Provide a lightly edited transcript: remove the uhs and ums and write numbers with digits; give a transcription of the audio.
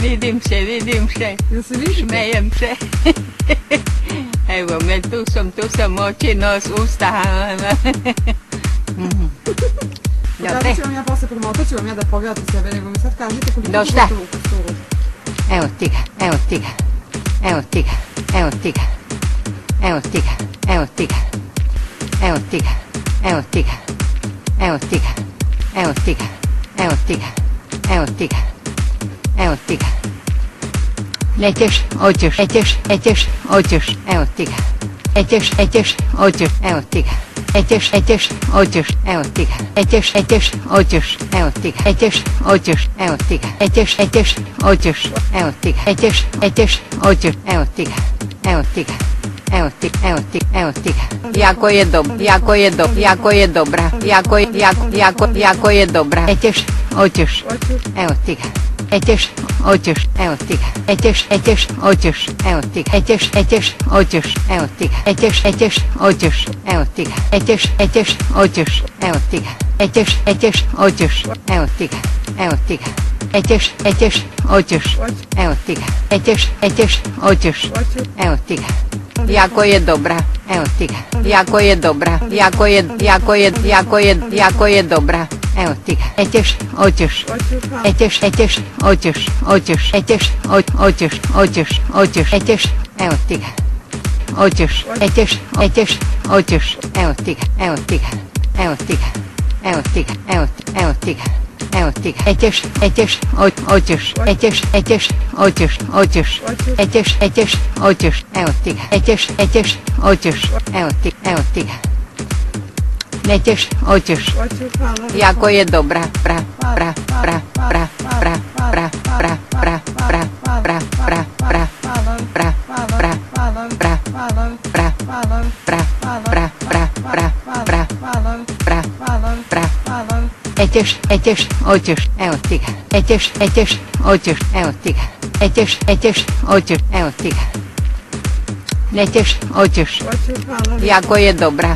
Vidim se, šmejem se. Evo me, tu sam oči, nos, usta. Pokazat ću vam ja posle, promotat ću vam ja da pogledate sebe, nego mi sad kažete koliko ću tu. Evo ti ga, evo ti ga, evo ti ga, evo ti ga, evo ti ga, evo ti ga, evo ti ga, evo ti ga, evo ti ga, evo ti ga, evo ti ga, evo ti ga, evo ti ga. Nećeš, hoćeš, ećeš, hoćeš, evo ti ga. Ećeš, hoćeš, evo ti ga. Ećeš, hoćeš, evo ti ga. Ećeš, hoćeš, evo ti ga. Ećeš, hoćeš, evo ti ga. Ećeš, hoćeš, evo ti ga. Ećeš, hoćeš, evo ti ga. Evo ti ga. Evo ti, evo ti, evo ti ga. Jako je dobra, jako je dobra, jako je dobra. Ećeš, hoćeš, evo ti ga. Ećeš, hoćeš, evo ti ga. Ećeš, hoćeš, evo ti ga. Ećeš, hoćeš, evo ti ga. Ećeš, hoćeš, evo ti ga. Ećeš, hoćeš, evo ti ga. Ećeš, hoćeš, evo ti ga. Evo ti ga. Ećeš, hoćeš, evo ti ga. Ećeš, hoćeš, evo ti ga. Jako je dobra, evo ti ga. Jako je dobra, jako je dobra. Evo ti ga. Ećeš, hoćeš, ećeš, hoćeš, ećeš, hoćeš, ećeš, evo ti ga. Hoćeš, ećeš, hoćeš, evo ti ga, evo ti ga, evo ti ga, evo ti ga, evo ti ga, evo ti ga. Ećeš, hoćeš, ećeš, hoćeš, ećeš, hoćeš, evo ti ga. Ećeš, hoćeš, evo ti ga. Nećeš, hoćeš, jako je dobra, Ećeš, hoćeš, evo ti ga. Ećeš, hoćeš, evo ti ga. Ećeš, hoćeš, evo ti ga. Nećeš, hoćeš, jako je dobra.